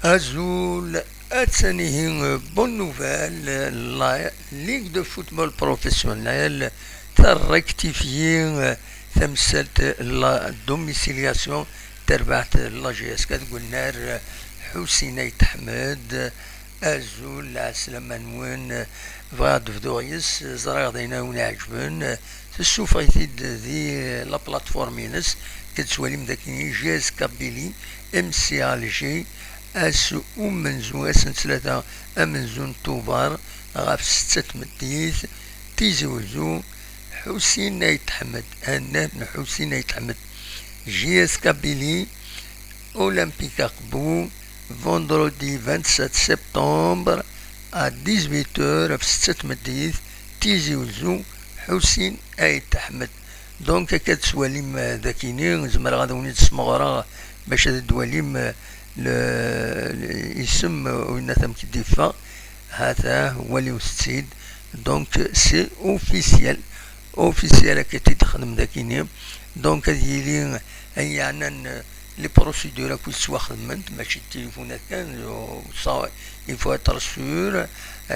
Azul, une bonne nouvelle, la Ligue de football professionnel a rectifié la domiciliation تربعت لا جي اس قلنا حسيني تحمد ازول عسلامة نوين فغاد فدوغيس زرار دينا ونعجبن تسوفايتيد ذي لا بلاتفورمينس كتسوالي مداكيني جي اس كابيلي ام سي الجي اس منزو اسن ثلاثة امنزون توبار غاف ستة مديث تيزوزو حسين يتحمد هنان حسين يتحمد جي اس كابيلي Olympique Akbou, vendredi 27 septembre à 18h في 6 مديث تيزي وزو حسين ايت احمد. دونك كتسواليم ذاكيني زمر غادا ونيت سمغرا باش هاد دواليم الاسم وين ثم كديفا هذا هو اللي وستيد. دونك سي اوفيسيال كي تخدم ذاكيني. دونك هذه لي يعني لي بروسيدور كل سوا خدمت ماشي التليفونات كان يفو اتر سور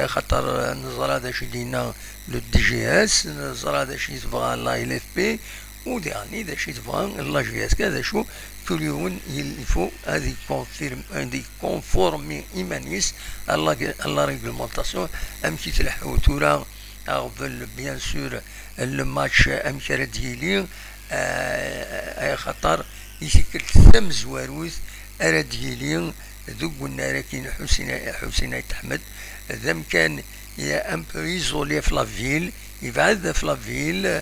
خاطر نزرا هذا شي دينا لو دي جي اس نزرا هذا شي تبغى لا ال اف بي وداني هذا شي تبغى لا جي اس كذا شو كل يوم يفو هذه كونفيرم هذه كونفورمي ايمانيس لا ريغلمونطاسيون ام كي تلحقوا تورا قبل بيان سور الماتش ام كرا ديالي اي خطر يشكل ثم زواروث أراد يلين ذوق قلنا لكن حسين يتحمد ذم كان يا أم بو إيزولي في لافيل يبعد في لافيل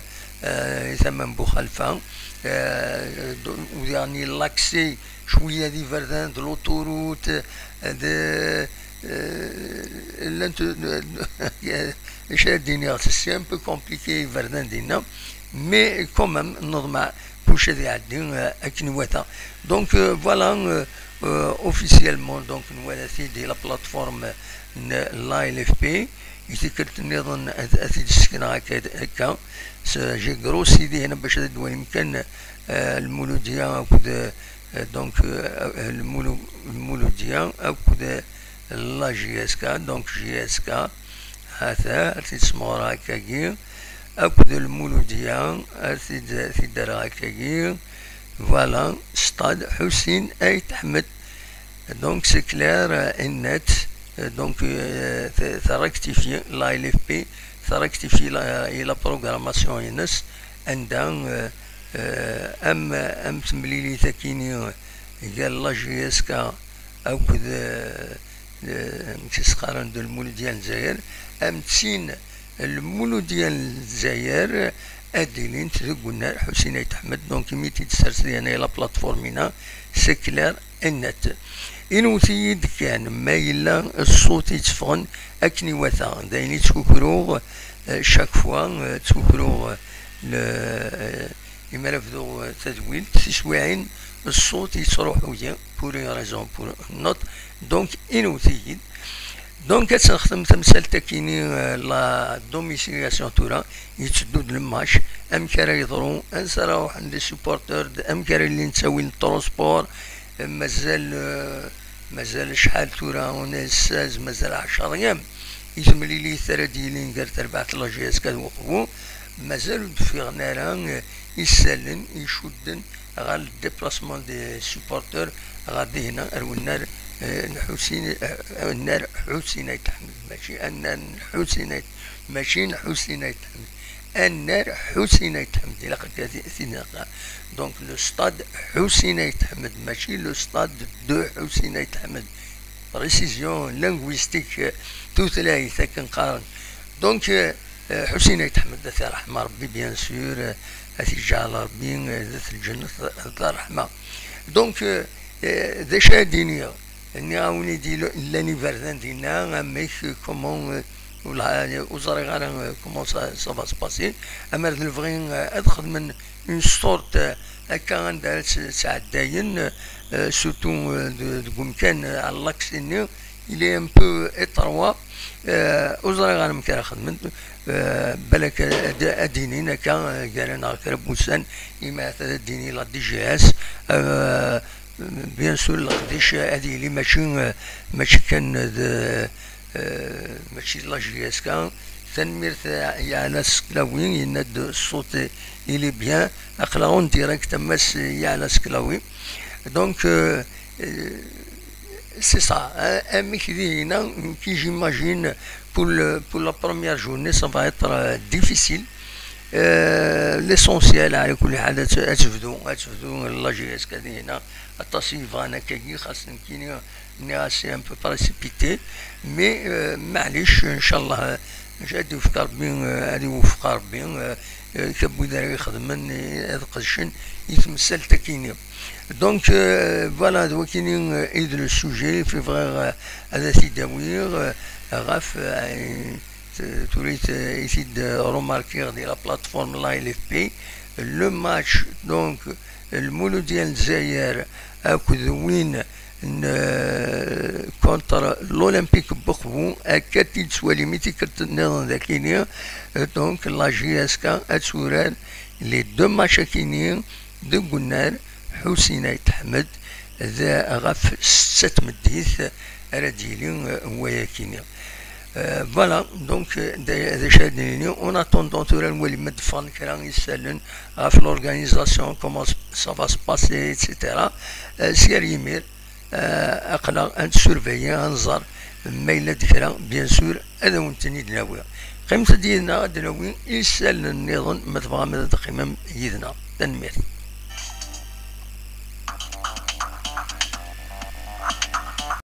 يثمن بو خلفا ويعني لاكسي شوية دي فردان دو لوتوروت دي شاديني سي ان بو كومبليكي فردان دينا مي كومام نضمع coucher des adins à Kinwata. Donc voilà officiellement donc nous avons fait la plateforme l'ALFP ici que nous avons fait j'ai grossi idée هنا باش هذا يمكن المولودية وكذا donc المولودية أو كذا لا جي اس كا donc جي اس كا هذا تسمى راكاكي أكد المولودية في دراكاكي فوالا ستاد حسين أيت أحمد. دونك سي كلير النت دونك تركتيفي لا ال اف بي تركتيفي لا بروغراماسيون ينس عندها ام تمليلي تاكيني قال لا جي اس كا أو كذا تسخرن دو المولودية الجزائر ام تسين المولو ديال الجزائر اديلين تقولنا حسين يتحمد. دونك ميتي تسرسلي انا لا بلاتفورمينا سي كلير النت انوثيد كان ما الا الصوت يتفغن اكني وثا دايني تكوكرو شاك فوا تكوكرو لما رفضو تدويل تسويعين الصوت يتروح ويا بوري ريزون بور نوت. دونك انوثيد دونك تخدم تمثال تاكيني لا دوميسيلياسيون تورا يتسدود الماتش ام كرا يضرو انسراو عند السوبورتور ام كرا اللي نساوي الترونسبور مازال شحال تورا وناس مازال 10 ايام يزملي لي ثرا ديالين قالت 4 لا جي اس كنوقفو مازال في غنارا يسالن يشدن غا الديبلاسمون دي سوبورتور غادي هنا النار حسين النار حسين يتحمد ماشي النار حسين ماشي حسين يتحمد النار حسين يتحمد إلا قلت سيناقا. دونك لو ستاد حسين يتحمد ماشي لو ستاد دو حسين يتحمد بريسيزيون لينغويستيك توثلاثة كنقارن. دونك حسين يتحمد ذات رحمة ربي بيان سور هاتي جعل ربي ذات الجنة ذات رحمة. دونك ذا شادينيا نعاوني ديالو لاني فردان دينا ميك كومون وزاري غير كومون سا فا سباسي اما نبغي ادخل من اون سورت هكا عندها ساعة داين سورتو كان على لاكسيني الي ان بو اتروا وزاري غير مكان خدمت بالك اديني هكا قالنا كرب موسان يما ديني لا دي جي اس بيان سور القديش هذه اللي ماشي كان ماشي لاجياس كان تنميرت يا ناس كلاوين يند الصوت اللي بيان اقلاون ديريكت ماس يا ناس كلاوي دونك c'est ça. Qui j'imagine pour la première journée, ça va être difficile. L'essentiel على كل حال أتفدو الله جيس كذي هنا التصيف أنا كي خاصة كيني ناسي un peu précipité mais معليش إن شاء الله جادي وفق ربي هادي وفق ربي كبو داري يخدمن هذا قدشن يتمثل تكيني دونك فوالا دوا كاينين ايد لو سوجي في فغير هذا تيداوير غاف توليت يسيد روماركير ديال لا بلاتفورم لا ال اف بي لو ماتش دونك المولو ديال الجزائر اكد وين كونتر الاولمبيك بوخبو اكاد تسوالي ميتي كتنظن ذاكينيا دونك لا جي اس كا اتسوران لي دو ماتش كاينين دو قنار حسين يتحمد ذا غف 6 مديث رديلين وياكيني فوالا دونك هذا شادني اون اتوندون تورا نولي مدفن كرا يسالن غف لورغانيزاسيون كومون سا فا سباسي اتسيتيرا سير يمير اقلا ان سورفيي انظر ميلا دكرا بيان سور هذا ونتني دناوي قيمة ديالنا دناوي يسالن النظام ما تبغى ما تقيم يدنا تنمير